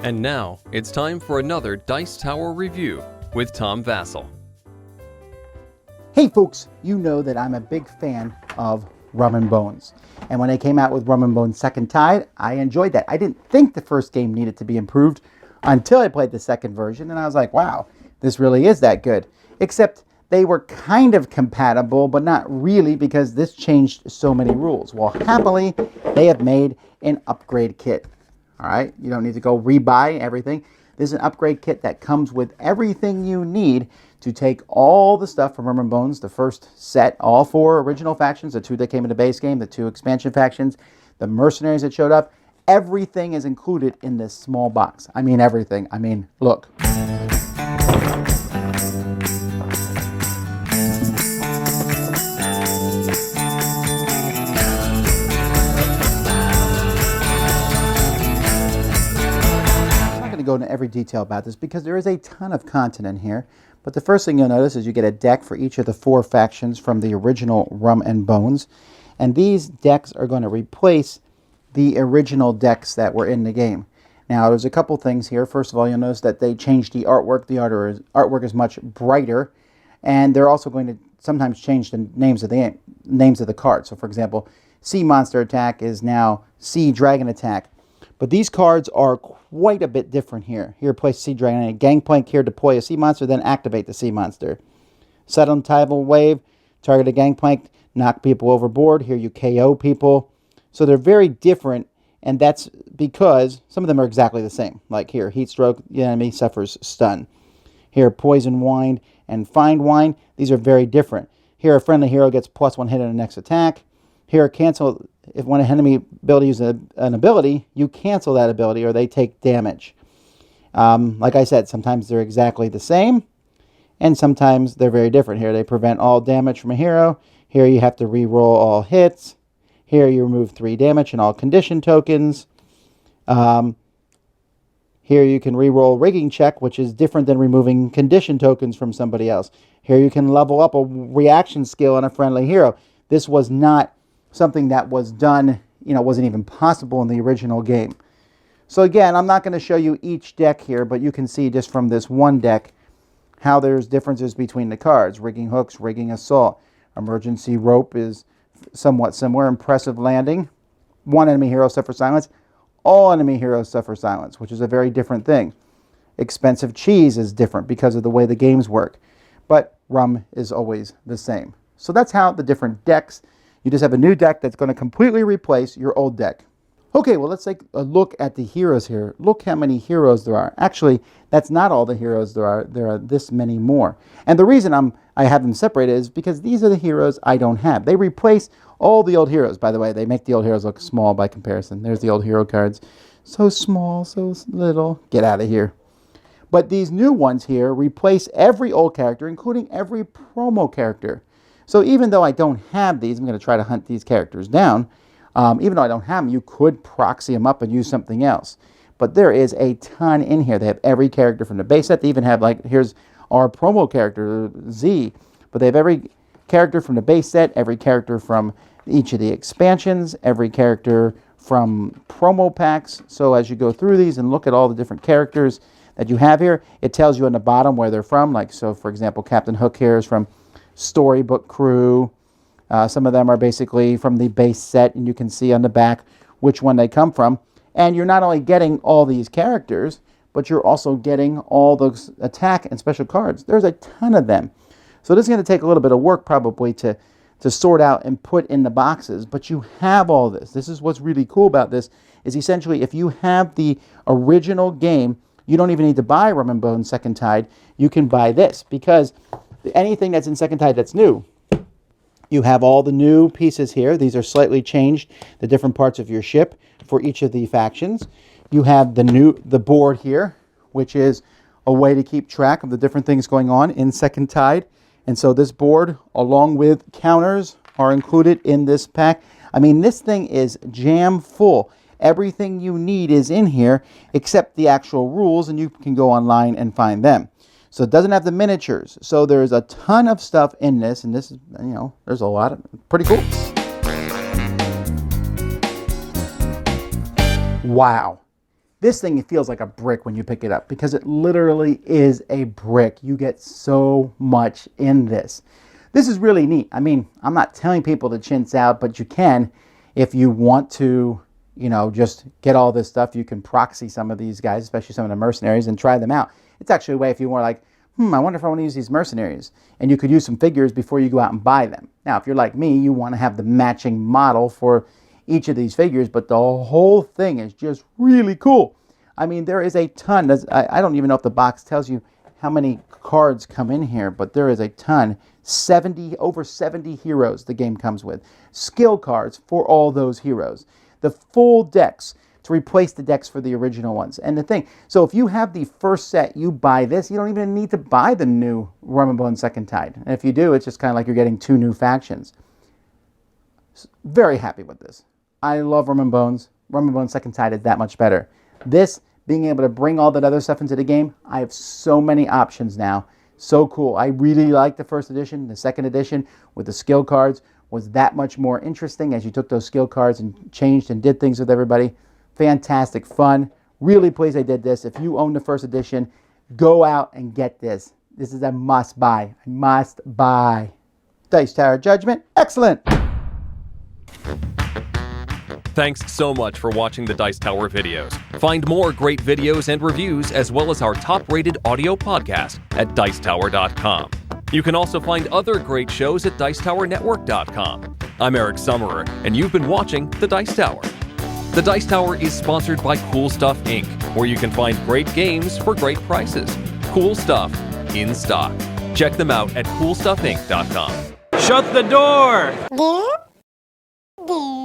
And now, it's time for another Dice Tower review with Tom Vasel. Hey folks, you know that I'm a big fan of Rum and Bones. And when they came out with Rum and Bones Second Tide, I enjoyed that. I didn't think the first game needed to be improved until I played the second version, and I was like, wow, this really is that good. Except they were kind of compatible, but not really, because this changed so many rules. Well, happily, they have made an upgrade kit. All right, you don't need to go rebuy everything. This is an upgrade kit that comes with everything you need to take all the stuff from Rum and Bones, the first set, all 4 original factions, the 2 that came in the base game, the 2 expansion factions, the mercenaries that showed up. Everything is included in this small box. I mean everything. I mean, look. Go into every detail about this because there is a ton of content in here, but the first thing you'll notice is you get a deck for each of the 4 factions from the original Rum and Bones, and these decks are going to replace the original decks that were in the game. Now there's a couple things here. First of all, you'll notice that they changed the artwork. The artwork is much brighter, and they're also going to sometimes change the names of the cards. So for example, Sea Monster Attack is now Sea Dragon Attack. But these cards are quite a bit different here. Here, place Sea Dragon. Gangplank here, deploy a Sea Monster, then activate the Sea Monster. Sudden Tidal Wave, target a Gangplank, knock people overboard. Here you KO people. So they're very different, and that's because some of them are exactly the same. Like here, Heat Stroke, the enemy suffers stun. Here, Poison Wind and Find Wind. These are very different. Here, a friendly hero gets +1 hit on the next attack. Here, cancel. If when an enemy ability uses an ability, you cancel that ability or they take damage. Like I said, sometimes they're exactly the same, and sometimes they're very different. Here, they prevent all damage from a hero. Here, you have to re-roll all hits. Here, you remove 3 damage and all condition tokens. Here, you can re-roll rigging check, which is different than removing condition tokens from somebody else. Here, you can level up a reaction skill on a friendly hero. This was not something that was done, wasn't even possible in the original game. So again, I'm not going to show you each deck here, but you can see just from this one deck how there's differences between the cards. Rigging Hooks, Rigging Assault. Emergency Rope is somewhat similar. Impressive Landing. 1 enemy hero suffer silence. All enemy heroes suffer silence, which is a very different thing. Expensive Cheese is different because of the way the games work. But Rum is always the same. So that's how the different decks. You just have a new deck that's going to completely replace your old deck. Okay, well, let's take a look at the heroes here. Look how many heroes there are. Actually, that's not all the heroes there are. There are this many more. And the reason I have them separated is because these are the heroes I don't have. They replace all the old heroes. By the way, they make the old heroes look small by comparison. There's the old hero cards. So small, so little. Get out of here. But these new ones here replace every old character, including every promo character. So even though I don't have these, I'm going to try to hunt these characters down. Even though I don't have them, you could proxy them up and use something else. But there is a ton in here. They have every character from the base set. They even have, here's our promo character, Z. But they have every character from the base set, every character from each of the expansions, every character from promo packs. So as you go through these and look at all the different characters that you have here, it tells you on the bottom where they're from. So for example, Captain Hook here is from Storybook Crew. Some of them are basically from the base set, and you can see on the back which one they come from. And you're not only getting all these characters, but you're also getting all those attack and special cards. There's a ton of them. So this is going to take a little bit of work probably to sort out and put in the boxes, but you have all this. This is what's really cool about this, is essentially if you have the original game, you don't even need to buy Rum and Bones Second Tide. You can buy this, because anything that's in Second Tide that's new, you have all the new pieces here. These are slightly changed, the different parts of your ship for each of the factions. You have the board here, which is a way to keep track of the different things going on in Second Tide. And so this board, along with counters, are included in this pack. I mean, this thing is jam full. Everything you need is in here except the actual rules, and you can go online and find them. So it doesn't have the miniatures. So there's a ton of stuff in this, and this is, there's a lot of, pretty cool. Wow. This thing, it feels like a brick when you pick it up because it literally is a brick. You get so much in this. This is really neat. I mean, I'm not telling people to chintz out, but you can if you want to, you know, just get all this stuff. You can proxy some of these guys, especially some of the mercenaries, and try them out. It's actually a way if you want like, I wonder if I want to use these mercenaries. And you could use some figures before you go out and buy them. Now, if you're like me, you want to have the matching model for each of these figures, but the whole thing is just really cool. I mean, there is a ton. I don't even know if the box tells you how many cards come in here, but there is a ton. Over 70 heroes the game comes with. Skill cards for all those heroes. The full decks to replace the decks for the original ones. And the thing, so if you have the first set, you buy this, you don't even need to buy the new Rum and Bone Second Tide. And if you do, it's just kind of like you're getting 2 new factions. Very happy with this. I love Rum and Bones. Rum and Bone Second Tide is that much better. This, being able to bring all that other stuff into the game, I have so many options now. So cool. I really like the first edition. The second edition with the skill cards was that much more interesting as you took those skill cards and changed and did things with everybody. Fantastic fun. Really pleased I did this. If you own the first edition, go out and get this. This is a must buy. Must buy. Dice Tower Judgment. Excellent. Thanks so much for watching the Dice Tower videos. Find more great videos and reviews as well as our top-rated audio podcast at Dicetower.com. You can also find other great shows at Dicetowernetwork.com. I'm Eric Summerer, and you've been watching The Dice Tower. The Dice Tower is sponsored by Cool Stuff Inc., where you can find great games for great prices. Cool stuff in stock. Check them out at CoolStuffInc.com. Shut the door! Do.